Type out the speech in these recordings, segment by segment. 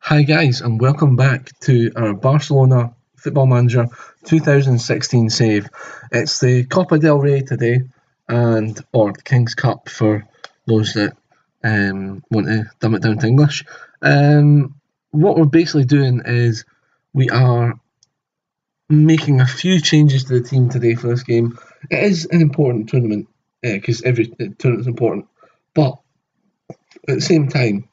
Hi guys, and welcome back to our Barcelona Football Manager 2016 save. It's the Copa del Rey today, or the King's Cup for those that want to dumb it down to English. What we're basically doing is we are making a few changes to the team today for this game. It is an important tournament because every tournament's important, but at the same time,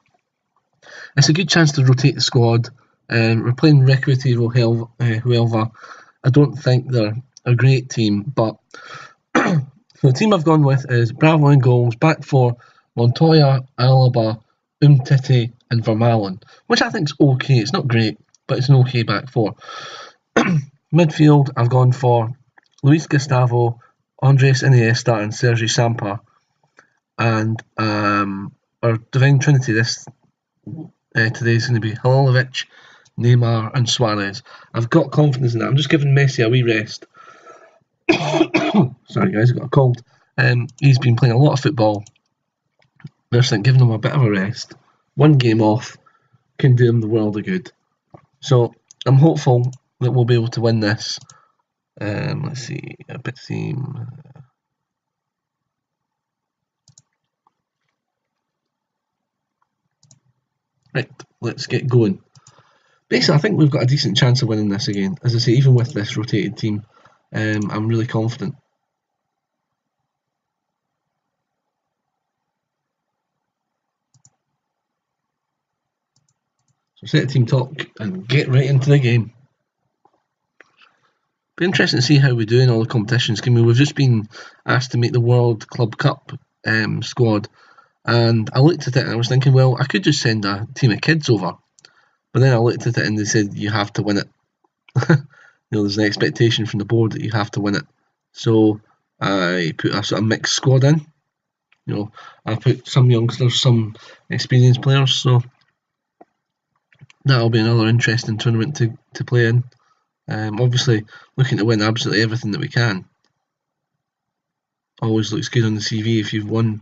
it's a good chance to rotate the squad. We're playing Recreativo Huelva. I don't think they're a great team, but so the team I've gone with is Bravo in goals, back four, Montoya, Alaba, Umtiti, and Vermaelen, which I think's okay. It's not great, but it's an okay back four. Midfield, I've gone for Luis Gustavo, Andres Iniesta, and Sergi Sampa. And our Divine Trinity today is going to be Halilovic, Neymar, and Suarez. I've got confidence in that. I'm just giving Messi a wee rest. Sorry, guys, I've got a cold. He's been playing a lot of football. Just think giving him a bit of a rest, one game off, can do him the world of good. So I'm hopeful that we'll be able to win this. Let's see, a bit theme. Right, let's get going. Basically, I think we've got a decent chance of winning this again. As I say, even with this rotated team, I'm really confident. So set the team talk and get right into the game. Be interesting to see how we do in all the competitions. We've just been asked to make the World Club Cup squad, and I looked at it and I was thinking, well, I could just send a team of kids over. But then I looked at it and they said you have to win it. There's an expectation from the board that you have to win it. So I put a sort of mixed squad in. I put some youngsters, some experienced players. So that'll be another interesting tournament to play in. Obviously, looking to win absolutely everything that we can. Always looks good on the CV if you've won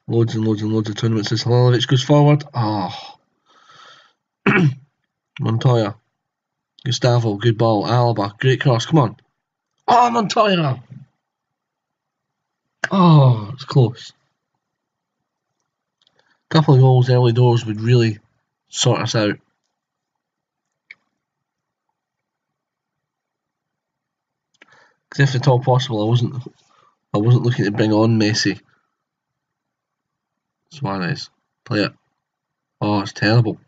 loads and loads and loads of tournaments. As Halilovic goes forward. Montoya. Gustavo, good ball. Alaba, great cross. Come on. Montoya! It's close. A couple of goals early doors would really sort us out. Because if at all possible, I wasn't looking to bring on Messi. Suarez, play it. It's terrible.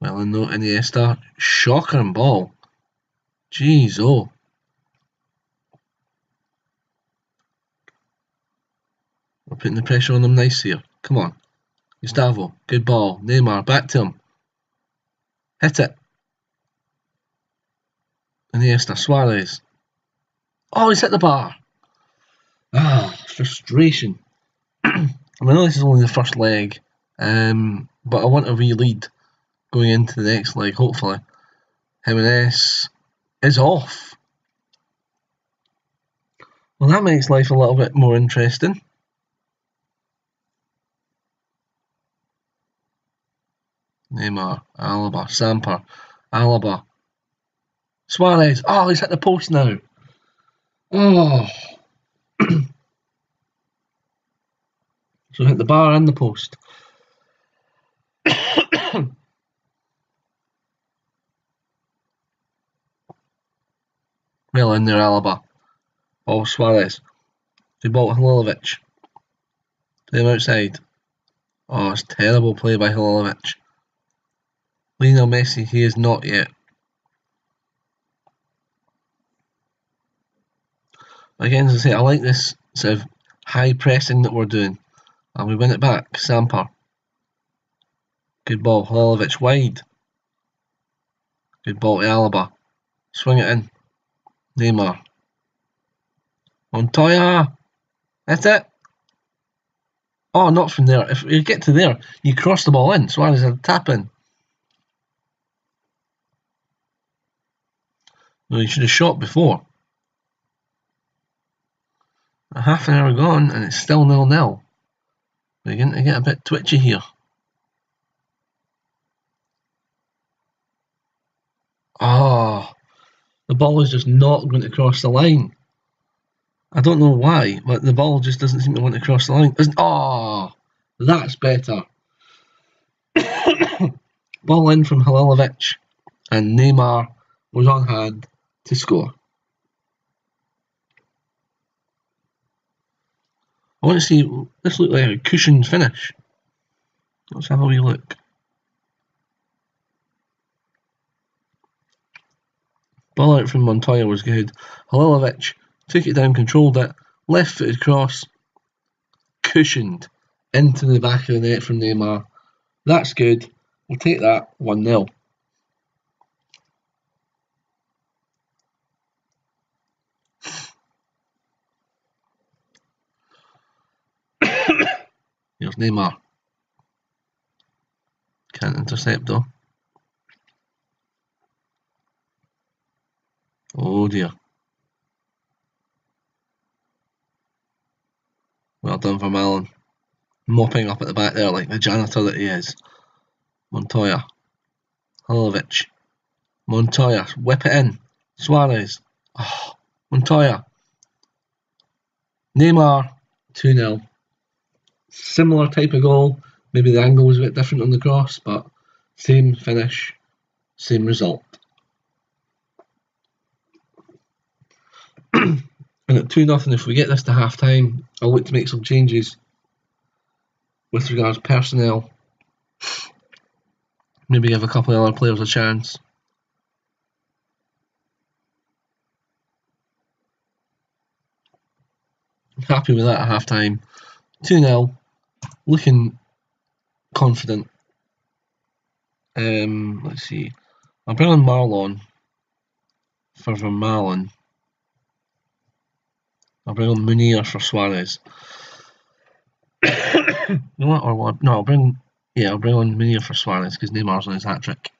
Well, no, Iniesta, shocker and ball. Jeez, We're putting the pressure on them nice here. Come on. Gustavo, good ball. Neymar, back to him. Hit it. Iniesta, Suarez. He's hit the bar. Frustration. I know this is only the first leg, but I want a wee lead going into the next leg, hopefully. Jimenez is off. Well, that makes life a little bit more interesting. Neymar, Alaba, Samper, Alaba, Suarez. He's hit the post now. So hit the bar and the post. Well in there, Alaba. Suarez. They ball to Halilovic. Play him outside. It's terrible play by Halilovic. Lionel Messi, he is not yet. Again, as I say, I like this sort of high pressing that we're doing. And we win it back. Samper. Good ball. Halilovic wide. Good ball to Alaba. Swing it in. Neymar. Montoya. That's it. Not from there. If you get to there, you cross the ball in. Suarez had a tap in. No, you should have shot before. A half an hour gone and it's still 0-0. We're going to get a bit twitchy here. Oh, the ball is just not going to cross the line. I don't know why, but the ball just doesn't seem to want to cross the line. Oh, that's better. Ball in from Halilovic, and Neymar was on hand to score. I want to see, this looked like a cushioned finish. Let's have a wee look. Ball out from Montoya was good. Halilovic took it down, controlled it, left footed cross, cushioned into the back of the net from Neymar. That's good. We'll take that 1-0. Here's Neymar. Can't intercept though. Oh dear. Well done from Allen. Mopping up at the back there like the janitor that he is. Montoya. Halilovic. Montoya. Whip it in. Suarez. Oh, Montoya. Neymar. 2-0. Similar type of goal. Maybe the angle was a bit different on the cross, but same finish, same result. And at 2-0, if we get this to half time, I'll look to make some changes with regards to personnel. Maybe give a couple of other players a chance. I'm happy with that at half time. 2-0, looking confident. Let's see. I'll bring on Marlon for Vermaelen. I'll bring on Munir for Suarez. You know what? Or what? No, I'll bring on Munir for Suarez because Neymar's on his hat trick.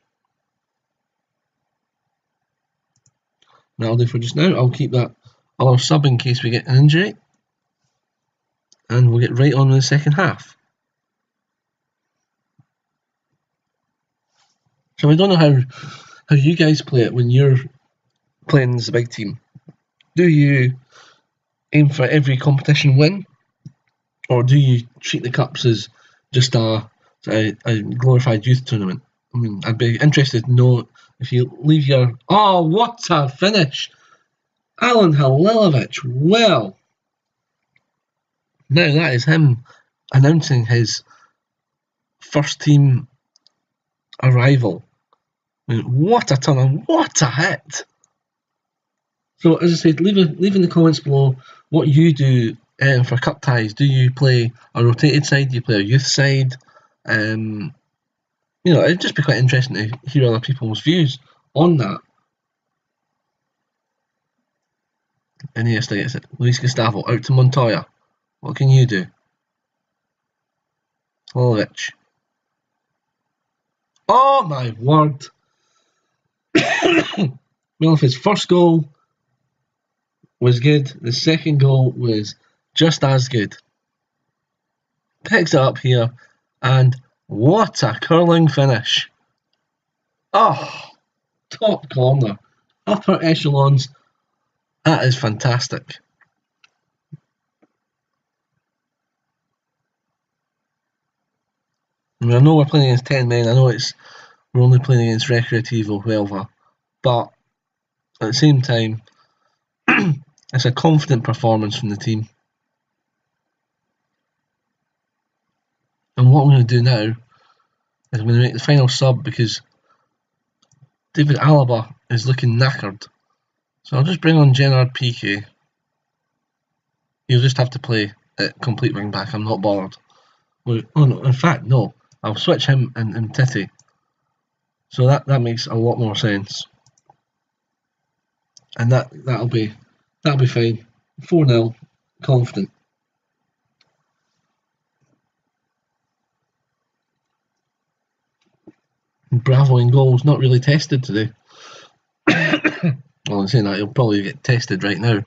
That'll do for just now. I'll keep that other sub in case we get an injury. And we'll get right on with the second half. So I don't know how you guys play it when you're playing as a big team. Do you aim for every competition win? Or do you treat the cups as just a glorified youth tournament? I mean, I'd be interested to know if you leave your... Oh, what a finish! Alen Halilovic, well... Now that is him announcing his first team arrival. I mean, what a turn and what a hit! So as I said, leave in the comments below what you do for cup ties. Do you play a rotated side? Do you play a youth side? You know, it'd just be quite interesting to hear other people's views on that. Iniesta gets it. Luis Gustavo out to Montoya. What can you do? Halilovic. Oh my word! Well, if his first goal was good, the second goal was just as good. Picks it up here, and what a curling finish! Oh, top corner, upper echelons. That is fantastic. I mean, I know we're playing against 10 men. I know we're only playing against Recreativo Huelva, but at the same time, it's a confident performance from the team. And what I'm going to do now is I'm going to make the final sub because David Alaba is looking knackered. So I'll just bring on Gerard Piqué. He'll just have to play at complete wing back. I'm not bothered. Oh no, in fact, no. I'll switch him and Titi. So that makes a lot more sense. And that'll be fine. 4-0, confident. Bravo in goals, not really tested today. Well, I'm saying that he'll probably get tested right now.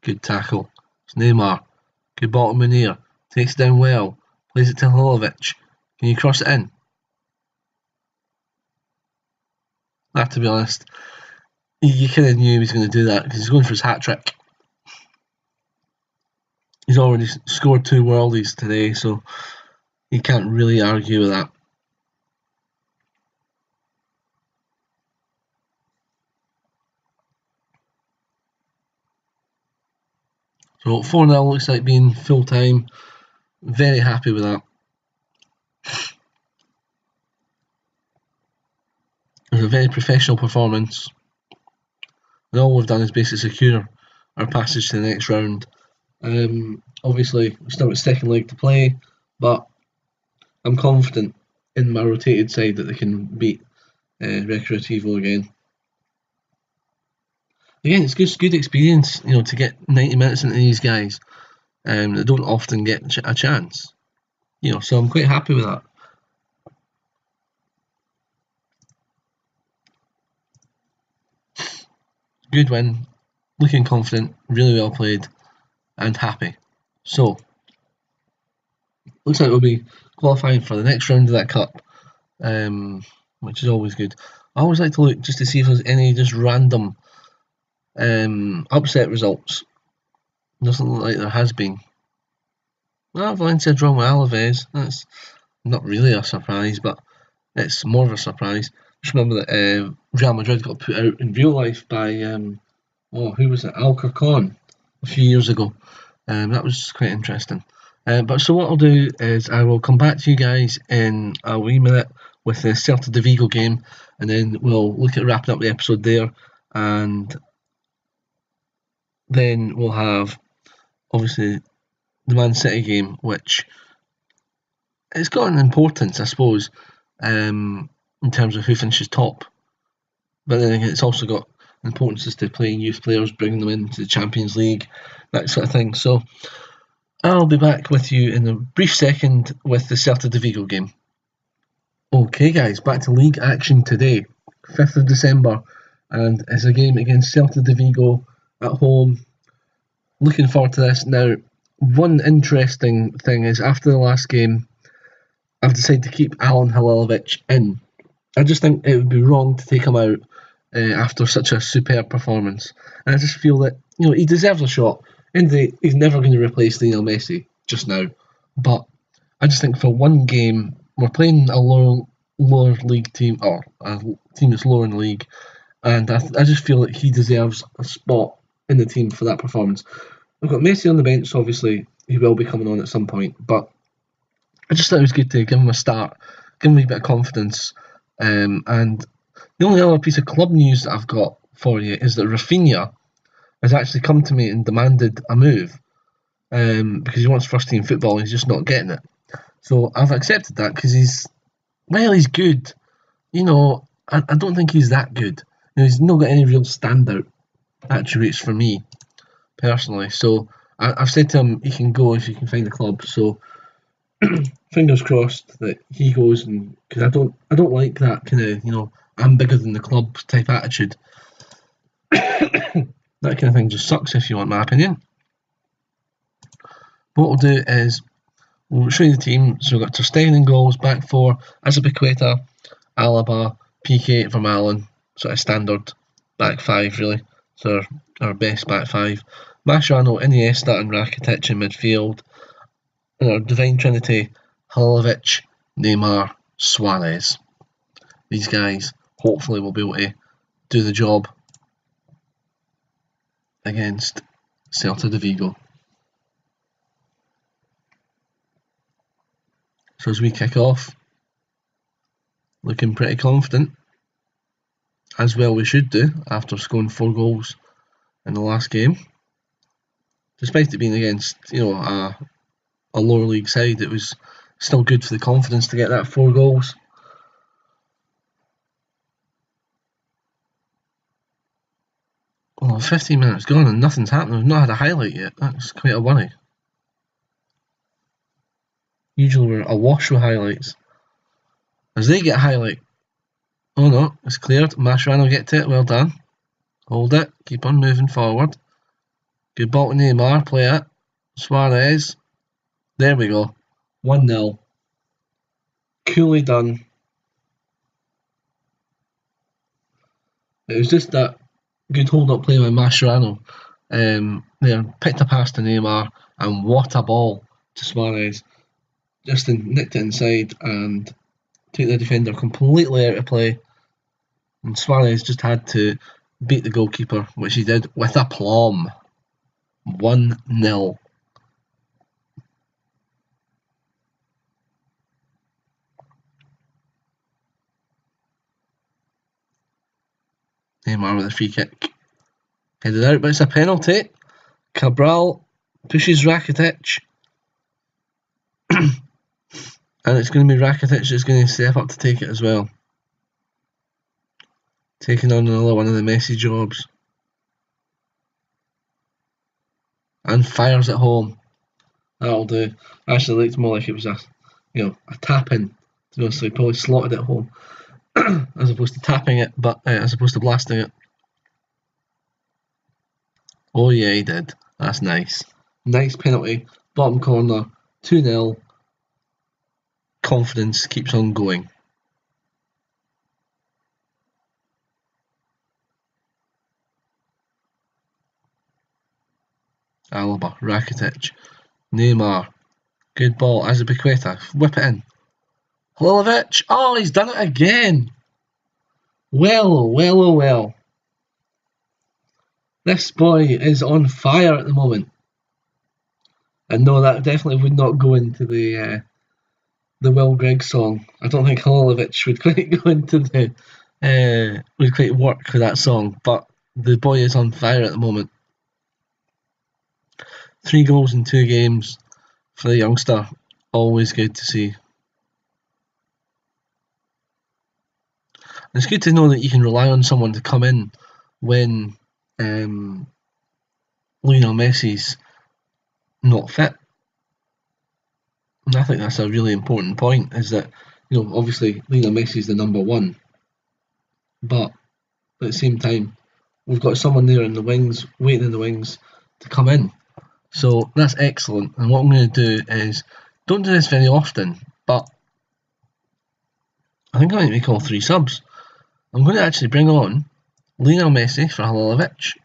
Good tackle. It's Neymar. Good ball to Munir. Takes it down well. Plays it to Halilovic. Can you cross it in? To be honest, you kind of knew he was going to do that because he's going for his hat trick. He's already scored 2 worldies today, so you can't really argue with that. So 4-0 looks like being full time. Very happy with that. It was a very professional performance. And all we've done is basically secure our passage to the next round. Obviously, we still got second leg to play, but I'm confident in my rotated side that they can beat Recreativo again. Again, it's just good experience, to get 90 minutes into these guys that don't often get a chance. So I'm quite happy with that. Good win, looking confident, really well played, and happy. So, looks like we'll be qualifying for the next round of that cup, which is always good. I always like to look just to see if there's any just random upset results. Doesn't look like there has been. Well, Valencia drawn with Alaves. That's not really a surprise, but it's more of a surprise. Just remember that Real Madrid got put out in real life by who was it? Alcorcon a few years ago. That was quite interesting. But so what I'll do is I will come back to you guys in a wee minute with the Celta de Vigo game, and then we'll look at wrapping up the episode there, and then we'll have obviously the Man City game, which it's got an importance, I suppose, in terms of who finishes top. But then again, it's also got importance as to playing youth players, bringing them into the Champions League, that sort of thing. So I'll be back with you in a brief second with the Celta de Vigo game. Okay guys, back to league action today, 5th of December, and it's a game against Celta de Vigo at home. Looking forward to this. Now, one interesting thing is after the last game, I've decided to keep Alan Halilovic in. I just think it would be wrong to take him out after such a superb performance. And I just feel that he deserves a shot. He's never going to replace Lionel Messi just now. But I just think for one game, we're playing a lower league team, or a team that's lower in the league, and I just feel that he deserves a spot in the team for that performance. We've got Messi on the bench, so obviously he will be coming on at some point, but I just thought it was good to give him a start, give him a bit of confidence. And the only other piece of club news that I've got for you is that Rafinha has actually come to me and demanded a move because he wants first team football and he's just not getting it. So I've accepted that because he's good. I don't think he's that good. He's not got any real standout attributes for me personally. So I've said to him he can go if he can find a club. So fingers crossed that he goes, and because I don't like that kind of I'm bigger than the club type attitude. That kind of thing just sucks, if you want my opinion. What we'll do is we'll show you the team. So we've got Ter Stegen in goals, back four, Azpilicueta, Alaba, PK, Vermaelen, sort of standard back five really. So our best back five. Mascherano, Iniesta and Rakitic in midfield. And our Divine Trinity, Halilovic, Neymar, Suarez. These guys hopefully will be able to do the job against Celta de Vigo. So as we kick off, looking pretty confident, as well we should do after scoring 4 goals in the last game. Despite it being against a lower league side, it was still good for the confidence to get that 4 goals. Well, 15 minutes gone and nothing's happened. We've not had a highlight yet. That's quite a worry. Usually we're awash with highlights. As they get a highlight. Oh no, it's cleared. Mascherano get to it. Well done. Hold it. Keep on moving forward. Good ball to Neymar. Play it. Suarez. There we go. 1-0. Coolly done. It was just that good hold-up play by Mascherano. They picked a pass to Neymar, and what a ball to Suarez. Just nicked it inside and took the defender completely out of play. And Suarez just had to beat the goalkeeper, which he did with aplomb. 1-0. Neymar with a free kick. Headed out, but it's a penalty. Cabral pushes Rakitic. And it's going to be Rakitic that's going to step up to take it as well. Taking on another one of the Messi jobs. And fires at home. That'll do. Actually, it looked more like it was a tap-in. To be honest, he probably slotted it home. As opposed to tapping it, but as opposed to blasting it. Oh yeah, he did. That's nice. Nice penalty. Bottom corner. 2-0. Confidence keeps on going. Alaba, Rakitic, Neymar. Good ball. Azpilicueta. Whip it in. Halilovic. Oh, he's done it again. Well. This boy is on fire at the moment. And no, that definitely would not go into the Will Grigg song. I don't think Halilovic would quite go into would quite work for that song. But the boy is on fire at the moment. 3 goals in 2 games for the youngster. Always good to see. And it's good to know that you can rely on someone to come in when Lionel Messi's not fit. And I think that's a really important point, is that, obviously Lionel Messi's the number one, but at the same time, we've got someone there in the wings, waiting in the wings to come in. So that's excellent. And what I'm going to do is, don't do this very often, but I think I'm going to make all 3 subs. I'm going to actually bring on Lionel Messi for Halilovic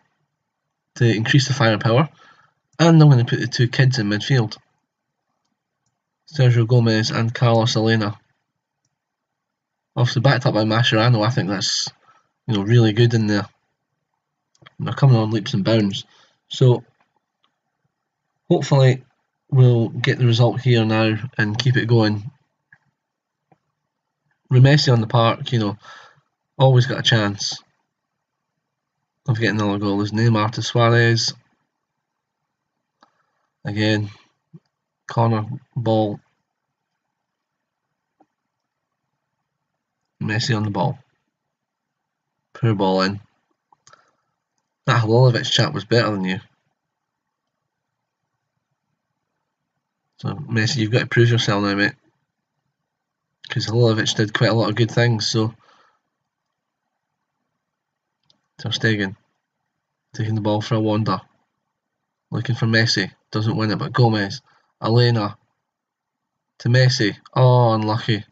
to increase the firepower, and I'm going to put the 2 kids in midfield, Sergio Gomez and Carlos Elena. Obviously backed up by Mascherano. I think that's really good in there. And they're coming on leaps and bounds. So hopefully we'll get the result here now and keep it going. With Messi on the park, always got a chance of getting another goal. There's Neymar to Suarez. Again, corner ball. Messi on the ball. Poor ball in. That Halilovic chat was better than you. So Messi, you've got to prove yourself now, mate. Because Halilovic did quite a lot of good things, so Ter Stegen taking the ball for a wander. Looking for Messi. Doesn't win it, but Gomez. Elena to Messi. Oh, unlucky.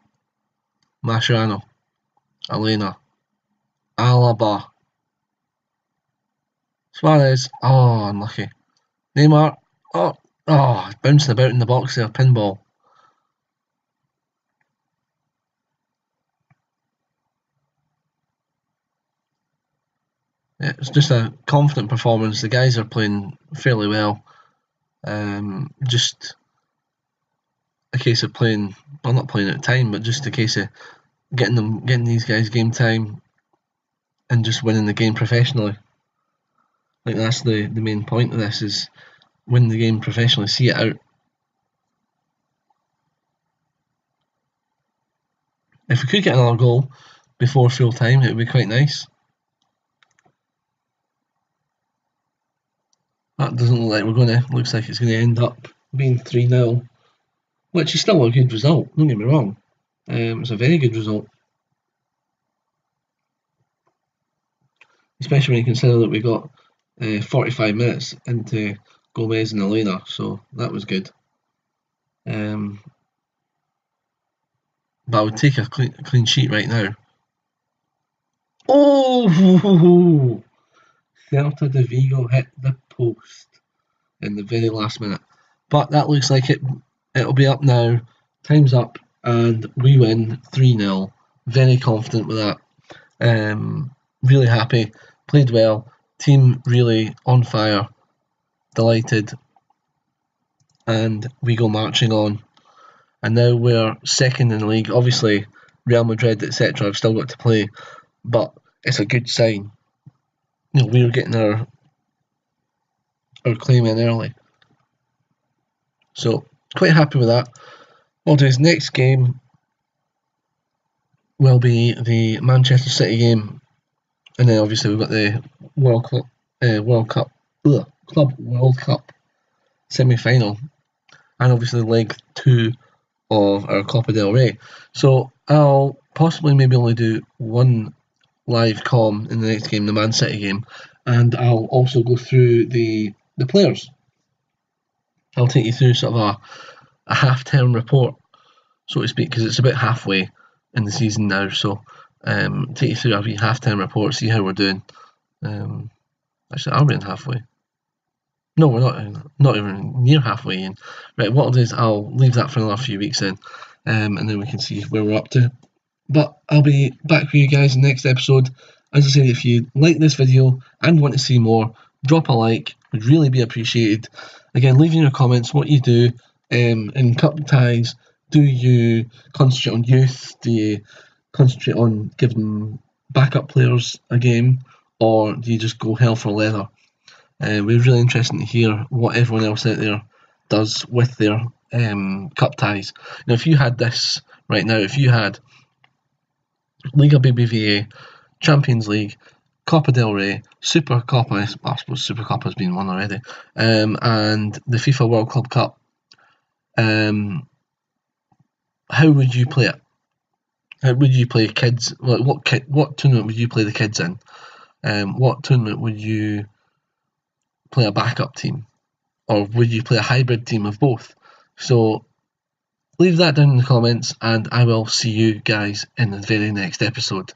Mascherano. Elena. Alaba. Suarez. Oh, unlucky. Neymar. Oh, bouncing about in the box there. Pinball. Yeah, it's just a confident performance. The guys are playing fairly well. Just a case of playing, well, not playing at time, but just a case of getting these guys game time and just winning the game professionally. I think that's the main point of this, is win the game professionally, see it out. If we could get another goal before full time, it would be quite nice. That doesn't look like looks like it's going to end up being 3-0, which is still a good result, don't get me wrong. It's a very good result. Especially when you consider that we got 45 minutes into Gomez and Elena, so that was good. but I would take a clean sheet right now. Oh! Celta de Vigo hit the post in the very last minute. But that looks like it'll be up now. Time's up, and we win 3-0. Very confident with that. Really happy. Played well. Team really on fire. Delighted. And we go marching on. And now we're second in the league. Obviously, Real Madrid, etc., have still got to play, but it's a good sign. We're getting our claim in early. So, quite happy with that. His next game will be the Manchester City game, and then obviously we've got the Club World Cup semi-final, and obviously leg 2 of our Copa del Rey. So I'll possibly maybe only do one live comm in the next game, the Man City game, and I'll also go through the players. I'll take you through sort of a half-term report, so to speak, because it's about halfway in the season now. So take you through a wee half-term report, see how we're doing. Actually, are we in halfway? No, we're not even near halfway in. Right, what I'll do is I'll leave that for another few weeks then, and then we can see where we're up to. But I'll be back with you guys in the next episode. As I said, if you like this video and want to see more, drop a like, would really be appreciated. Again, leave in your comments what you do in cup ties. Do you concentrate on youth? Do you concentrate on giving backup players a game? Or do you just go hell for leather? We're really interested to hear what everyone else out there does with their cup ties. Now, if you had this right now, if you had Liga BBVA, Champions League, Copa del Rey, Super Copa, I suppose Super Copa has been won already, and the FIFA World Club Cup, how would you play it? How would you play kids? What tournament would you play the kids in? What tournament would you play a backup team? Or would you play a hybrid team of both? So leave that down in the comments, and I will see you guys in the very next episode.